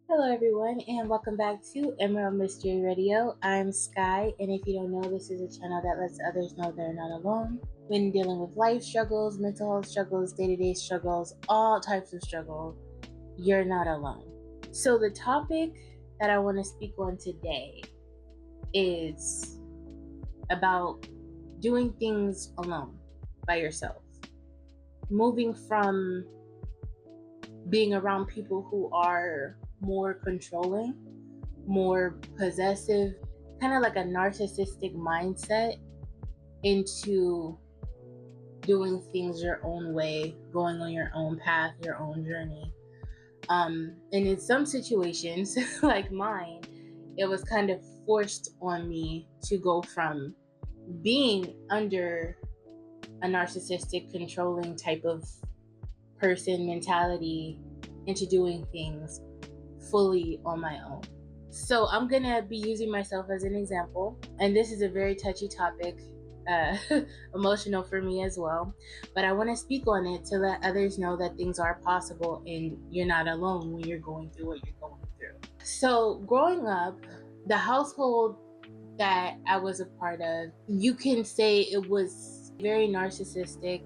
Hello, everyone, and welcome back to Emerald Mystery Radio. I'm Sky, and if you don't know, this is a channel that lets others know they're not alone when dealing with life struggles, mental health struggles, day to day struggles, all types of struggle. You're not alone. So, the topic that I want to speak on today is about doing things alone by yourself, moving from being around people who are more controlling, more possessive, kind of like a narcissistic mindset, into doing things your own way, going on your own path, your own journey. And in some situations, like mine, it was kind of forced on me to go from being under a narcissistic, controlling type of person mentality into doing things fully on my own. So I'm gonna be using myself as an example, and this is a very touchy topic, uh, emotional for me as well. But I want to speak on it to let others know that things are possible and you're not alone when you're going through what you're going through. So growing up, the household that I was a part of, you can say it was very narcissistic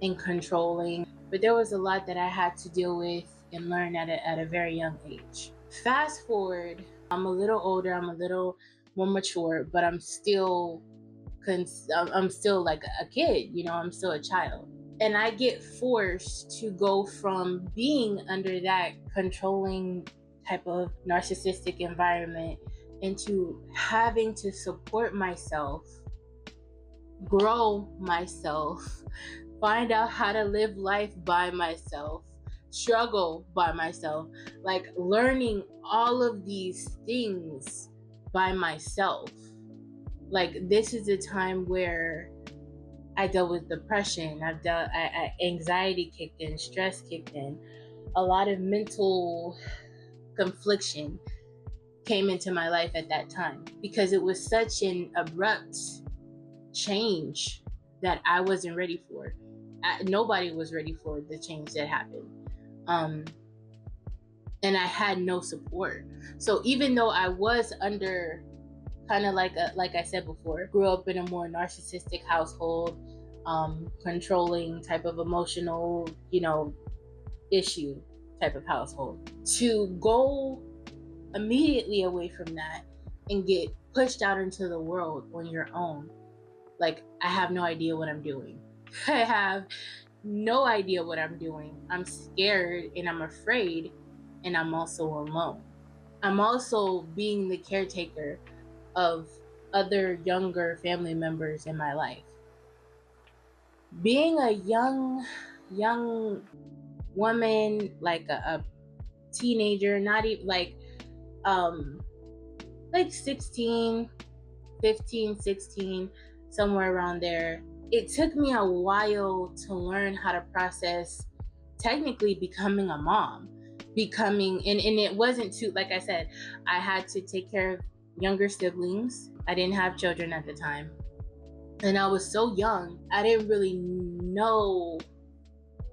and controlling, but there was a lot that I had to deal with and learn at a very young age. Fast forward, I'm a little older, I'm a little more mature, but I'm still like a kid, I'm still a child. And I get forced to go from being under that controlling type of narcissistic environment into having to support myself, grow myself, find out how to live life by myself, struggle by myself, like learning all of these things by myself. Like, this is a time where I dealt with depression, anxiety kicked in, stress kicked in, a lot of mental confliction came into my life at that time because it was such an abrupt change that I wasn't ready for. Nobody was ready for the change that happened. And I had no support. So even though I was under kind of like I said before, grew up in a more narcissistic household, controlling type of emotional, issue type of household, to go immediately away from that and get pushed out into the world on your own. Like, I have no idea what I'm doing. I have no idea what I'm doing. I'm scared and I'm afraid, and I'm also alone. I'm also being the caretaker of other younger family members in my life. Being a young woman, like a teenager, not even like 16, 15, 16, somewhere around there. It took me a while to learn how to process technically becoming a mom, and it wasn't too, like I said, I had to take care of younger siblings. I didn't have children at the time. And I was so young, I didn't really know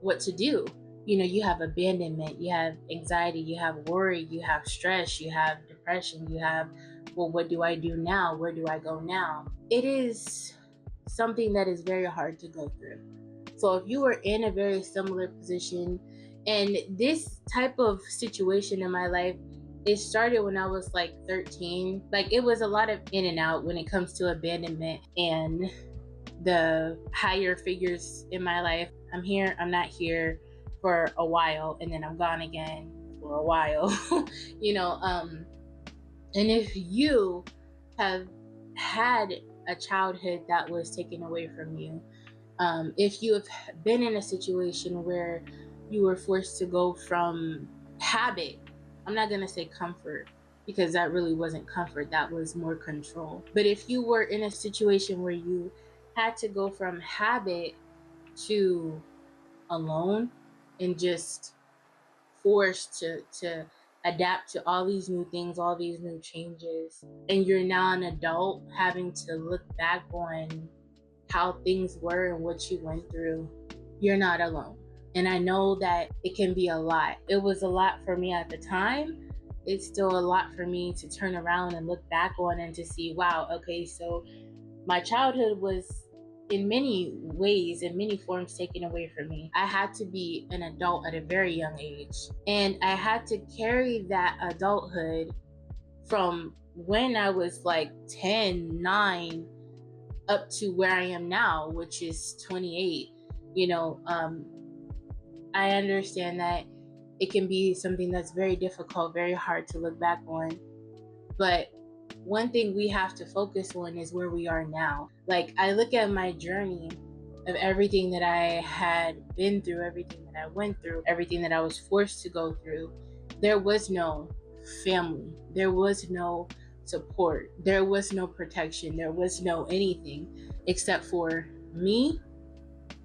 what to do. You have abandonment, you have anxiety, you have worry, you have stress, you have depression, you have, well, what do I do now? Where do I go now? It is something that is very hard to go through. So if you were in a very similar position, and this type of situation in my life, it started when I was like 13. Like, it was a lot of in and out when it comes to abandonment and the higher figures in my life. I'm here, I'm not here for a while, and then I'm gone again for a while. And if you have had a childhood that was taken away from you, if you have been in a situation where you were forced to go from habit, I'm not going to say comfort, because that really wasn't comfort, that was more control. But if you were in a situation where you had to go from habit to alone, and just forced to adapt to all these new things, all these new changes, and you're now an adult having to look back on how things were and what you went through, you're not alone. And I know that it can be a lot. It was a lot for me at the time, it's still a lot for me to turn around and look back on and to see, wow, okay, so my childhood was in many ways, in many forms, taken away from me. I had to be an adult at a very young age, and I had to carry that adulthood from when I was like 10, 9, up to where I am now, which is 28. I understand that it can be something that's very difficult, very hard to look back on. But one thing we have to focus on is where we are now. Like, I look at my journey of everything that I had been through, everything that I went through, everything that I was forced to go through. There was no family. There was no support. There was no protection. There was no anything except for me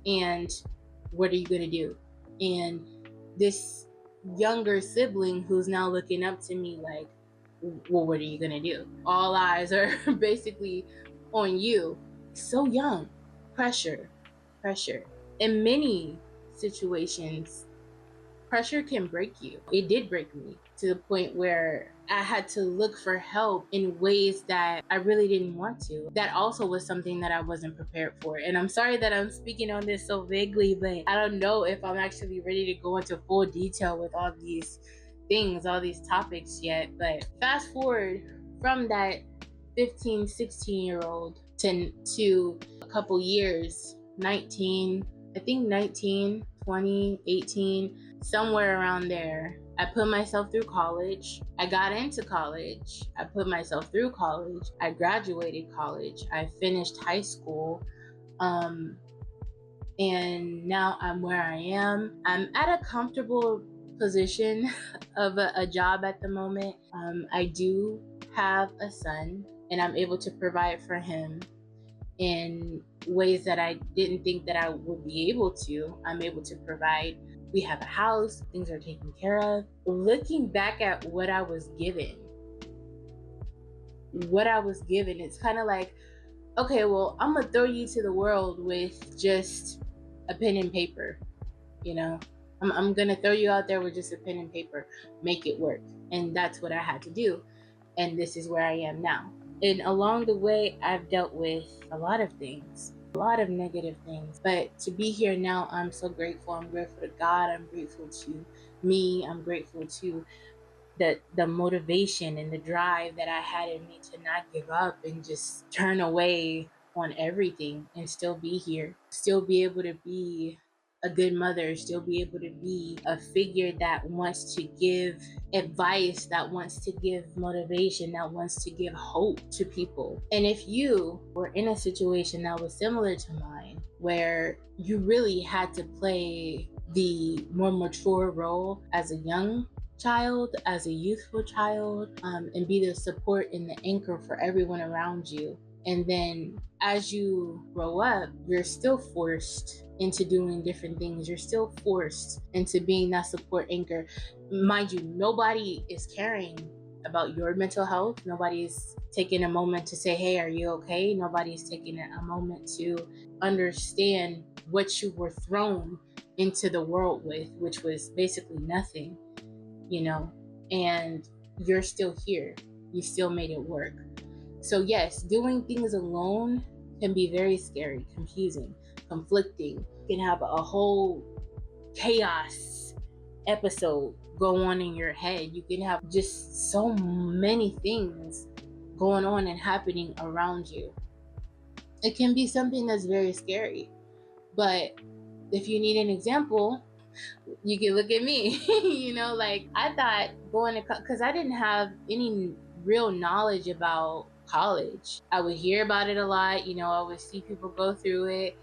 and what are you going to do? And this younger sibling who's now looking up to me like, well, what are you going to do? All eyes are basically on you. So young. Pressure. In many situations, pressure can break you. It did break me to the point where I had to look for help in ways that I really didn't want to. That also was something that I wasn't prepared for. And I'm sorry that I'm speaking on this so vaguely, but I don't know if I'm actually ready to go into full detail with all these things, all these topics yet. But fast forward from that 15, 16-year-old to a couple years, 19, 20, 18, somewhere around there. I put myself through college. I got into college. I put myself through college. I graduated college. I finished high school. And now I'm where I am. I'm at a comfortable position of a job at the moment. I do have a son, and I'm able to provide for him in ways that I didn't think that I would be able to. I'm able to provide. We have a house, things are taken care of. Looking back at what I was given, it's kind of like, okay, well, I'm gonna throw you to the world with just a pen and paper, I'm gonna throw you out there with just a pen and paper, make it work. And that's what I had to do. And this is where I am now. And along the way, I've dealt with a lot of things, a lot of negative things. But to be here now, I'm so grateful. I'm grateful to God. I'm grateful to me. I'm grateful to the motivation and the drive that I had in me to not give up and just turn away on everything and still be here, still be able to be a good mother, still be able to be a figure that wants to give advice, that wants to give motivation, that wants to give hope to people. And if you were in a situation that was similar to mine, where you really had to play the more mature role as a young child, as a youthful child, and be the support and the anchor for everyone around you. And then as you grow up, you're still forced into doing different things. You're still forced into being that support anchor. Mind you, nobody is caring about your mental health. Nobody's taking a moment to say, hey, are you okay? Nobody's taking a moment to understand what you were thrown into the world with, which was basically nothing, and you're still here. You still made it work. So yes, doing things alone can be very scary, confusing, conflicting. You can have a whole chaos episode go on in your head. You can have just so many things going on and happening around you. It can be something that's very scary. But if you need an example, you can look at me. Like, I thought going to because I didn't have any real knowledge about college. I would hear about it a lot. I would see people go through it,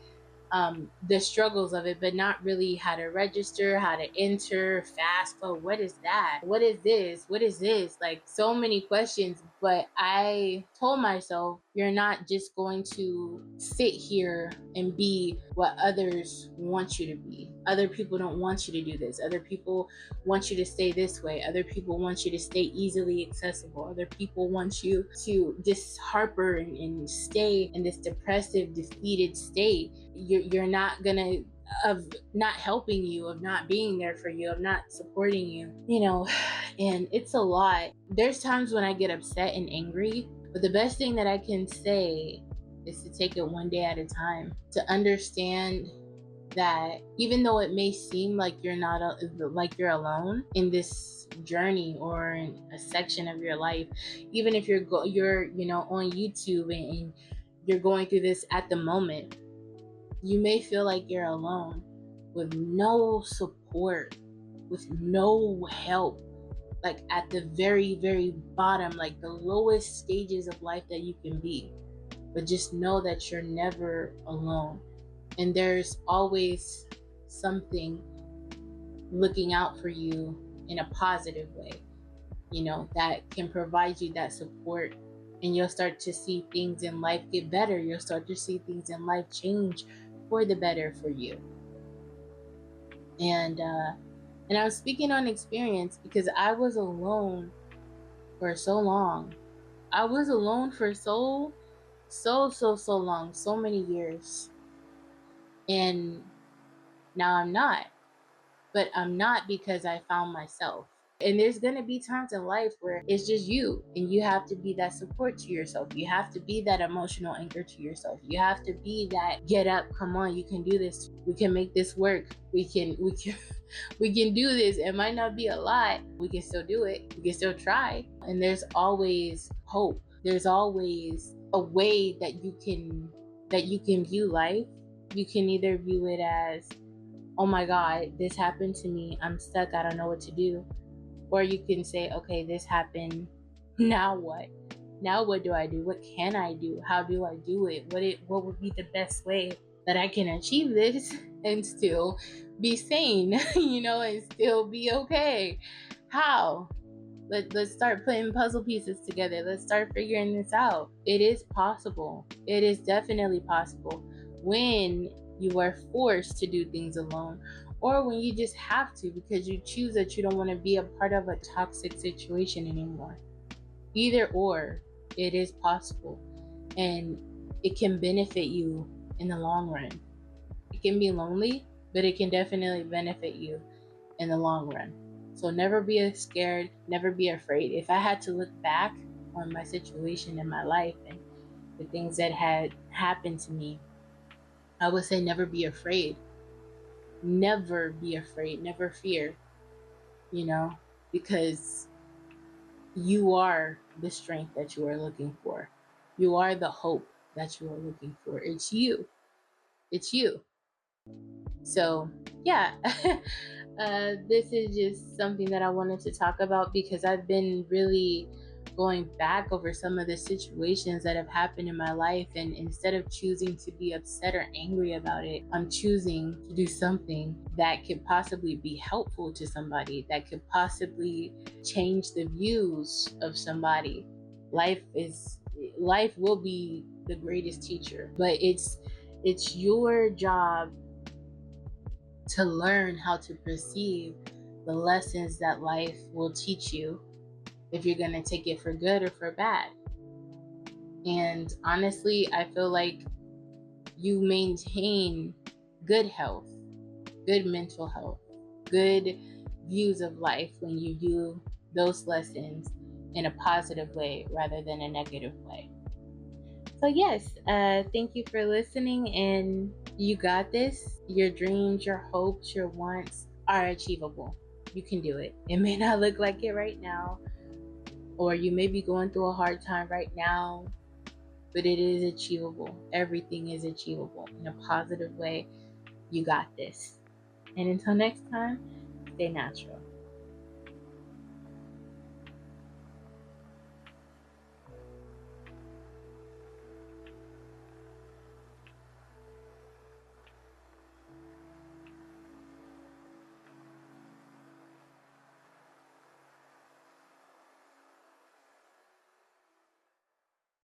the struggles of it, but not really how to register, how to enter, FAFSA. What is that? What is this? What is this? Like, so many questions. But I told myself, you're not just going to sit here and be what others want you to be. Other people don't want you to do this. Other people want you to stay this way. Other people want you to stay easily accessible. Other people want you to just harper and stay in this depressive, defeated state. You're not gonna of not helping you, of not being there for you, of not supporting you, and it's a lot. There's times when I get upset and angry, but the best thing that I can say is to take it one day at a time, to understand that even though it may seem like you're not like you're alone in this journey or in a section of your life, even if you're on YouTube and you're going through this at the moment, you may feel like you're alone with no support, with no help, like at the very, very bottom, like the lowest stages of life that you can be. But just know that you're never alone. And there's always something looking out for you in a positive way, that can provide you that support. And you'll start to see things in life get better. You'll start to see things in life change for the better for you. And I'm speaking on experience because I was alone for so long. I was alone for so long, so many years. And now I'm not. But I'm not because I found myself. And there's going to be times in life where it's just you, and you have to be that support to yourself. You have to be that emotional anchor to yourself. You have to be that get up, come on, you can do this. We can make this work. We can we can do this. It might not be a lot. We can still do it. We can still try. And there's always hope. There's always a way that you can view life. You can either view it as, oh my God, this happened to me. I'm stuck. I don't know what to do. Or you can say, okay, this happened. Now what? Now what do I do? What can I do? How do I do it? What would be the best way that I can achieve this and still be sane, and still be okay? How? Let's start putting puzzle pieces together. Let's start figuring this out. It is possible. It is definitely possible when you are forced to do things alone, or when you just have to because you choose that you don't want to be a part of a toxic situation anymore. Either or, it is possible, and it can benefit you in the long run. It can be lonely, but it can definitely benefit you in the long run. So never be scared, never be afraid. If I had to look back on my situation in my life and the things that had happened to me, I would say never be afraid. Never be afraid, never fear, because you are the strength that you are looking for. You are the hope that you are looking for. It's you. It's you. So, yeah. This is just something that I wanted to talk about because I've been really going back over some of the situations that have happened in my life, and instead of choosing to be upset or angry about it, I'm choosing to do something that could possibly be helpful to somebody, that could possibly change the views of somebody. Life will be the greatest teacher, but it's your job to learn how to perceive the lessons that life will teach you, if you're going to take it for good or for bad. And honestly, I feel like you maintain good health, good mental health, good views of life when you do those lessons in a positive way rather than a negative way. So yes, thank you for listening, and you got this. Your dreams, your hopes, your wants are achievable. You can do it. It may not look like it right now, or you may be going through a hard time right now, but it is achievable. Everything is achievable in a positive way. You got this. And until next time, stay natural.